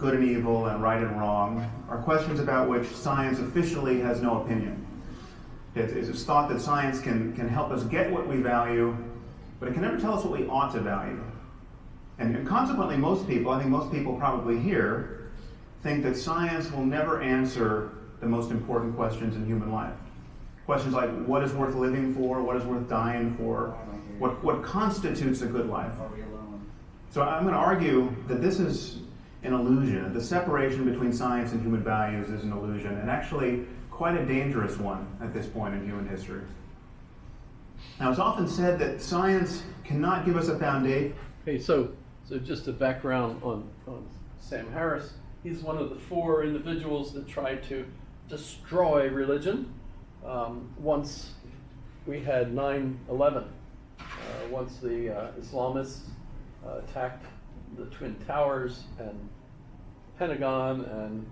good and evil and right and wrong are questions about which science officially has no opinion. It's thought that science can help us get what we value, but it can never tell us what we ought to value. And consequently, most people, I think most people probably here, think that science will never answer the most important questions in human life. Questions like, what is worth living for? What is worth dying for? What constitutes a good life? So I'm going to argue that this is an illusion. The separation between science and human values is an illusion, and actually quite a dangerous one at this point in human history. Now, it's often said that science cannot give us a foundation. Okay, so just a background on Sam Harris. He's one of the 4 individuals that tried to destroy religion. Once we had 9/11, once the Islamists attacked the Twin Towers and Pentagon, and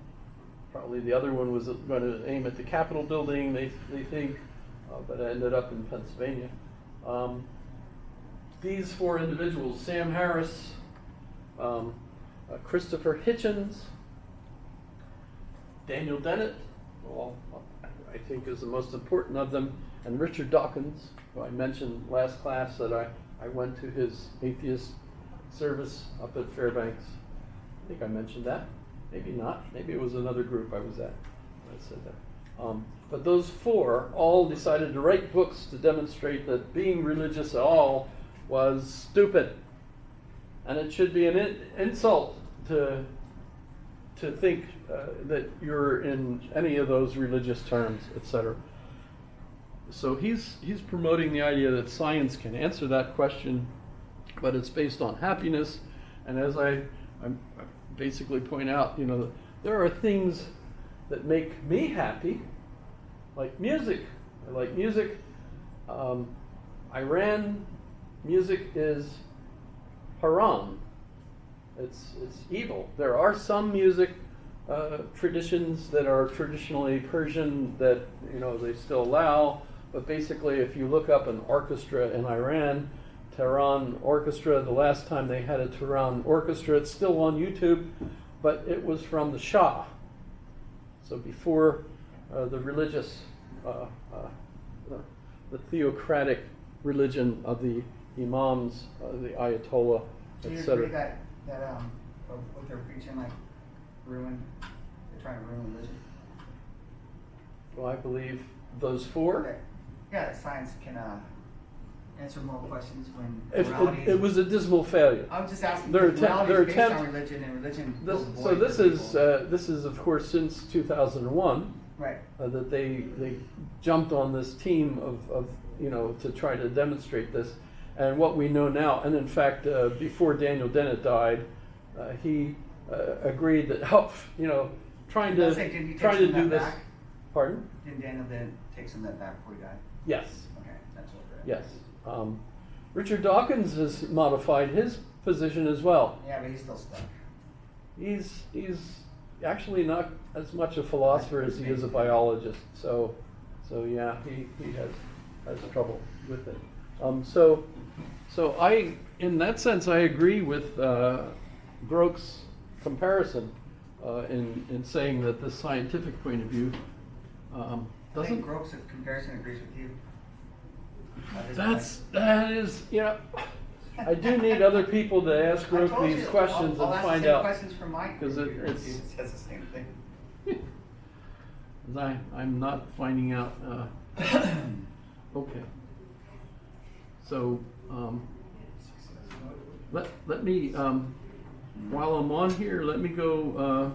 probably the other one was going to aim at the Capitol building, they think, but it ended up in Pennsylvania. These 4 individuals, Sam Harris, Christopher Hitchens, Daniel Dennett, well, I think is the most important of them, and Richard Dawkins, who I mentioned last class that I went to his atheist service up at Fairbanks. I think I mentioned that. Maybe not. Maybe it was another group I was at. I said that. But those 4 all decided to write books to demonstrate that being religious at all was stupid, and it should be an insult to think that you're in any of those religious terms, etc. So he's promoting the idea that science can answer that question, but it's based on happiness. And as I basically point out, there are things that make me happy, like music. I like music. Iran music is haram. It's evil. There are some music traditions that are traditionally Persian that they still allow, but basically, if you look up an orchestra in Iran, Tehran Orchestra, the last time they had a Tehran Orchestra, it's still on YouTube, but it was from the Shah. So before the religious, the theocratic religion of the imams, the Ayatollah, So you etc. agree that what they're preaching, like, they're trying to ruin religion? Well, I believe those 4. Okay. Yeah, that science can answer more questions when It morality it was a dismal failure. I'm just asking, Their because morality their is based on attempt- religion, and religion This, fills the so void this for is people. this is of course since 2001 Right. that they jumped on this team of to try to demonstrate this, and what we know now, and in fact before Daniel Dennett died, he agreed that trying Let's say, did he take to some of do that this. back? Pardon? Didn't Daniel then take some of that back before he died? Yes. Okay, that's what we're Yes. Richard Dawkins has modified his position as well. Yeah, but he's still stuck. He's actually not as much a philosopher as he is a biologist. So yeah, he has trouble with it. So I, in that sense, I agree with Groke's comparison in saying that the scientific point of view I doesn't. think Groke's comparison agrees with you. That is, I do need other people to ask I Groke told these you, questions I'll and ask find the same out. questions from Mike. 'Cause it's- He says the same thing. 'Cause I'm not finding out. Okay. So let me while I'm on here, let me go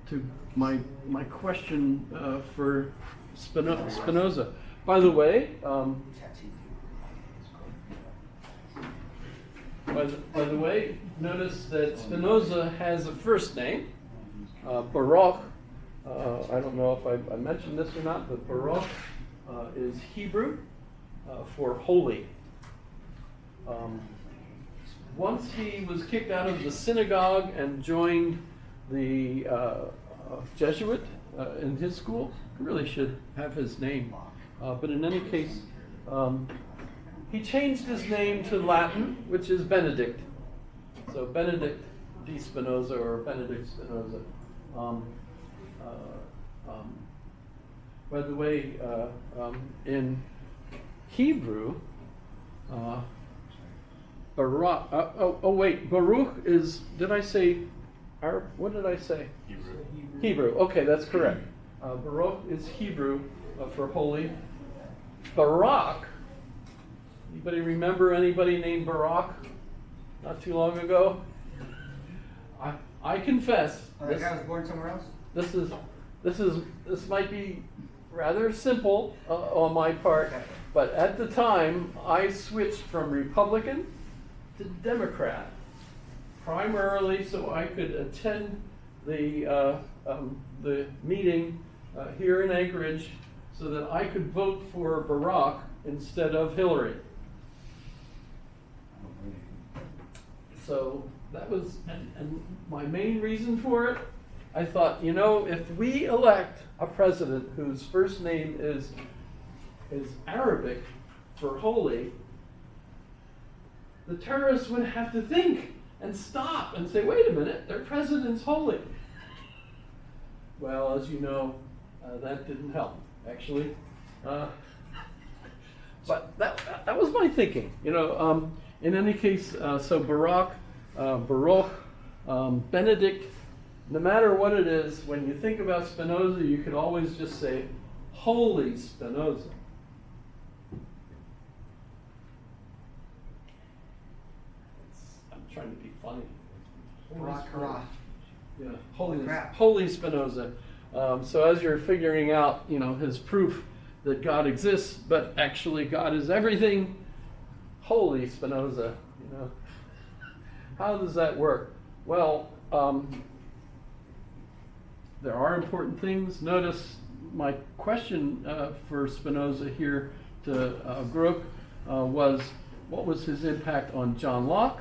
to my question for Spinoza. By the way, notice that Spinoza has a first name, Baruch. I don't know if I mentioned this or not, but Baruch is Hebrew for holy. Once he was kicked out of the synagogue and joined the Jesuit in his school, I really should have his name. But in any case, he changed his name to Latin, which is Benedict. So Benedict D. Spinoza or Benedict Spinoza. By the way, in Hebrew, Baruch, Baruch is, did I say, what did I say? Hebrew, okay, that's correct. Baruch is Hebrew for holy. Barak, anybody remember anybody named Barak not too long ago? I confess, Oh, that guy was born somewhere else? this might be rather simple on my part, but at the time I switched from Republican to Democrat, primarily so I could attend the meeting here in Anchorage, so that I could vote for Barack instead of Hillary. So that was, and my main reason for it, I thought, if we elect a president whose first name is Arabic for holy, the terrorists would have to think and stop and say, wait a minute, their president's holy. Well, as you know, that didn't help, actually. But that was my thinking. In any case, so Baruch, Benedict, no matter what it is, when you think about Spinoza, you could always just say, Holy Spinoza. I'm trying to be funny. Hurrah. Yeah, Holy crap. Holy Spinoza. So as you're figuring out, his proof that God exists, but actually God is everything, Holy Spinoza. How does that work? Well, there are important things. Notice my question for Spinoza here to Group was, what was his impact on John Locke?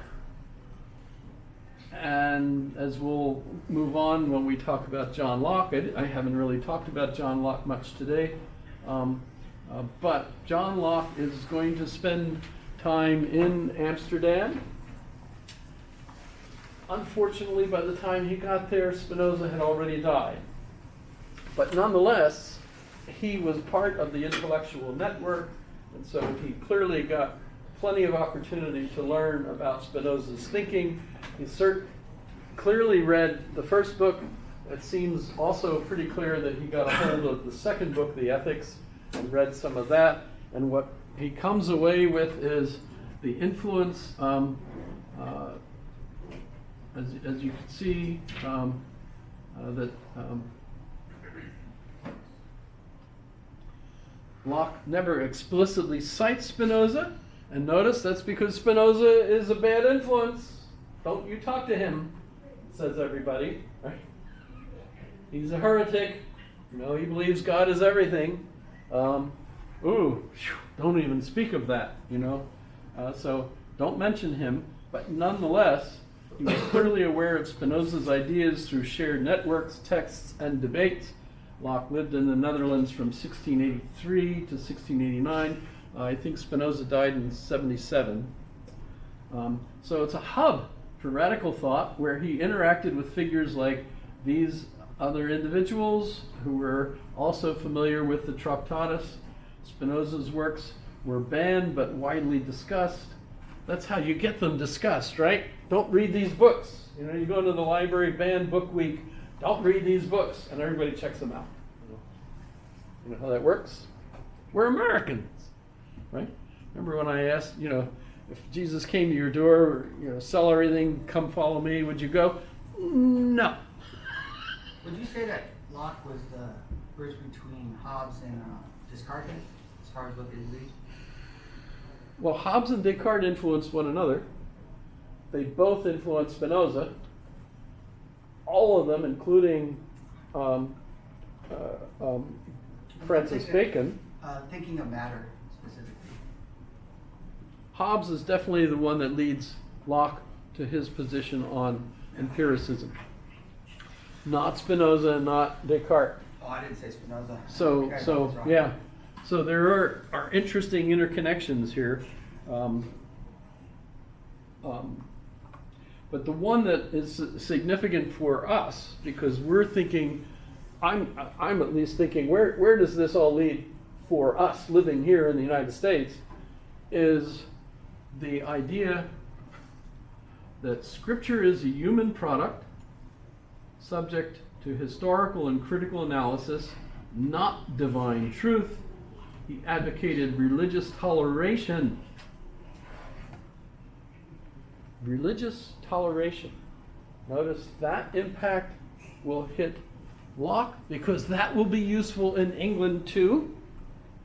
And as we'll move on when we talk about John Locke, I haven't really talked about John Locke much today, but John Locke is going to spend time in Amsterdam. Unfortunately, by the time he got there, Spinoza had already died. But nonetheless, he was part of the intellectual network, and so he clearly got plenty of opportunity to learn about Spinoza's thinking. He clearly read the first book. It seems also pretty clear that he got a hold of the second book, The Ethics, and read some of that. And what he comes away with is the influence, as you can see, that Locke never explicitly cites Spinoza. And notice that's because Spinoza is a bad influence. Don't you talk to him, says everybody. Right? He's a heretic. He believes God is everything. Don't even speak of that, So don't mention him. But nonetheless, he was clearly aware of Spinoza's ideas through shared networks, texts, and debates. Locke lived in the Netherlands from 1683 to 1689. I think Spinoza died in 77. So it's a hub for radical thought where he interacted with figures like these other individuals who were also familiar with the Tractatus. Spinoza's works were banned but widely discussed. That's how you get them discussed, right? Don't read these books. You go to the library, banned book week, don't read these books, and everybody checks them out. You know how that works? We're Americans, right? Remember when I asked, if Jesus came to your door, sell everything, come follow me, would you go? No. Would you say that Locke was the bridge between Hobbes and Descartes as far as what they believe? Well, Hobbes and Descartes influenced one another. They both influenced Spinoza. All of them, including Francis Bacon. Thinking of matter specifically. Hobbes is definitely the one that leads Locke to his position on empiricism. Not Spinoza, not Descartes. Oh, I didn't say Spinoza. Yeah. So there are interesting interconnections here. But the one that is significant for us, because we're thinking, I'm at least thinking, where does this all lead for us living here in the United States, is the idea that Scripture is a human product, subject to historical and critical analysis, not divine truth. He advocated religious toleration. Religious toleration. Notice that impact will hit Locke, because that will be useful in England too,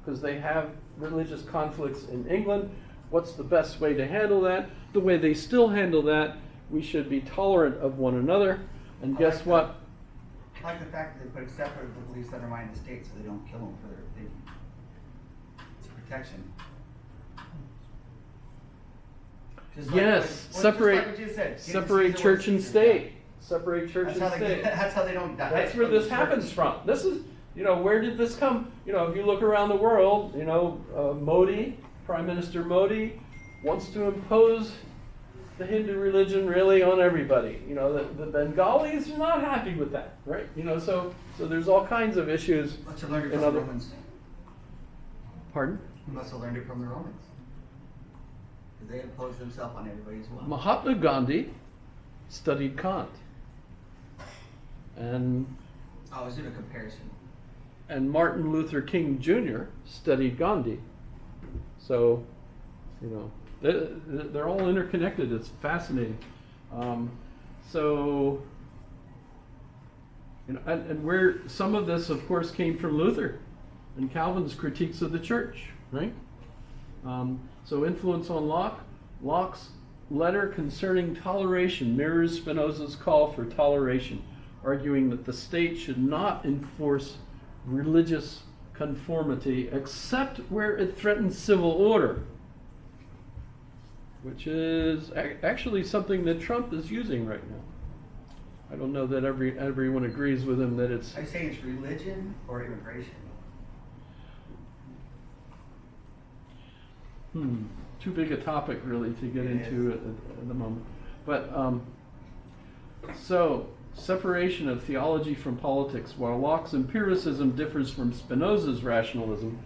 because they have religious conflicts in England. What's the best way to handle that? The way they still handle that, we should be tolerant of one another. And guess what? I like the fact that they put separate the beliefs that undermine the state so they don't kill them for their thinking. It's protection. Just like Yes, just separate, like what you said, give separate Caesar church what and Caesar's state. Separate church got. and That's how state. that's how they don't die. That's where this happens from. This is, where did this come? If you look around the world, Modi, Prime Minister Modi, wants to impose the Hindu religion really on everybody. The Bengalis are not happy with that, right? So there's all kinds of issues. Must have learned it in from the other- Romans. Pardon? You must have learned it from the Romans. Because they imposed themselves on everybody as well. Mahatma Gandhi studied Kant. And I was doing a comparison. Martin Luther King Jr. studied Gandhi. So, they're all interconnected. It's fascinating. And where some of this, of course, came from Luther and Calvin's critiques of the church, right? So influence on Locke. Locke's letter concerning toleration mirrors Spinoza's call for toleration, arguing that the state should not enforce religious conformity except where it threatens civil order, which is actually something that Trump is using right now. I don't know that everyone agrees with him that it's... Are you saying it's religion or immigration? Too big a topic really to get It into at the moment. But so separation of theology from politics. While Locke's empiricism differs from Spinoza's rationalism,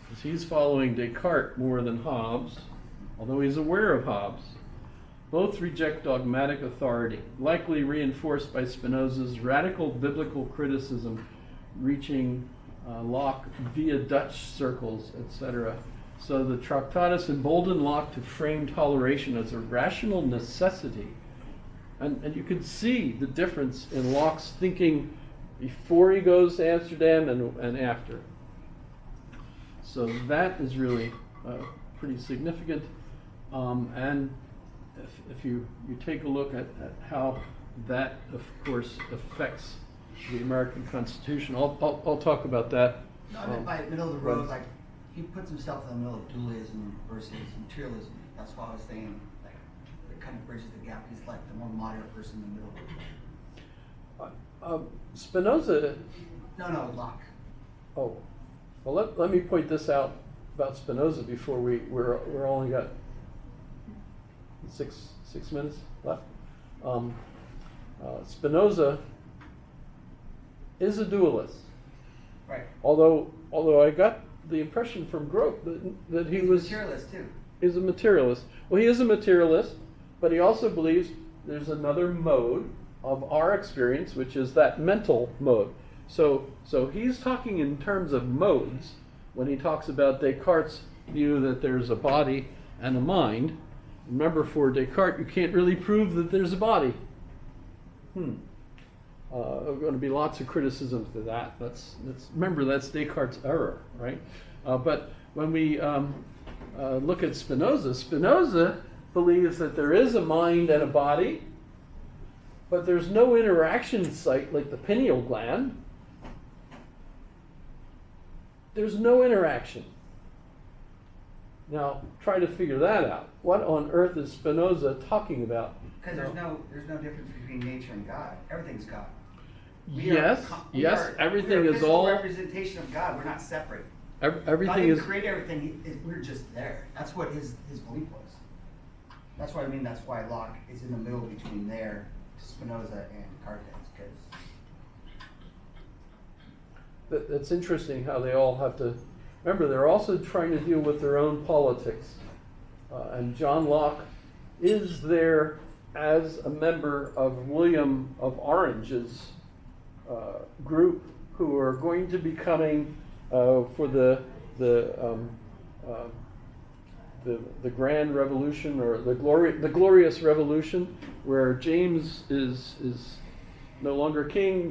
because he's following Descartes more than Hobbes, although he's aware of Hobbes, both reject dogmatic authority, likely reinforced by Spinoza's radical biblical criticism reaching Locke via Dutch circles, etc. So the Tractatus emboldened Locke to frame toleration as a rational necessity. And you can see the difference in Locke's thinking before he goes to Amsterdam and after. So that is really pretty significant. And if you take a look at how that, of course, affects the American Constitution, I'll talk about that. No, I meant by middle of the road, like he puts himself in the middle of dualism versus materialism. That's why I was saying, like, it kind of bridges the gap. He's like the more moderate person in the middle. Spinoza. No, Locke. Oh, well, let me point this out about Spinoza before we're only got six minutes left. Spinoza is a dualist. Right. Although I got the impression from Grote that he He's was a materialist too. is a materialist. Well, he is a materialist, but he also believes there's another mode of our experience, which is that mental mode. So he's talking in terms of modes when he talks about Descartes' view that there's a body and a mind. Remember, for Descartes, you can't really prove that there's a body. There are going to be lots of criticisms to that. Remember, that's Descartes' error, right? But when we look at Spinoza believes that there is a mind and a body, but there's no interaction site like the pineal gland. There's no interaction. Now, try to figure that out. What on earth is Spinoza talking about? Because there's no difference between nature and God. Everything's God. Yes, everything we are a is all... representation of God. We're not separate. God Everything didn't is... create everything. We're just there. That's what his belief was. That's what I mean, that's why Locke is in the middle between there, Spinoza and Carthes, because That's interesting how they all have to, remember, they're also trying to deal with their own politics. And John Locke is there as a member of William of Orange's group, who are going to be coming for the Grand Revolution, or the Glorious Revolution, where James is no longer king.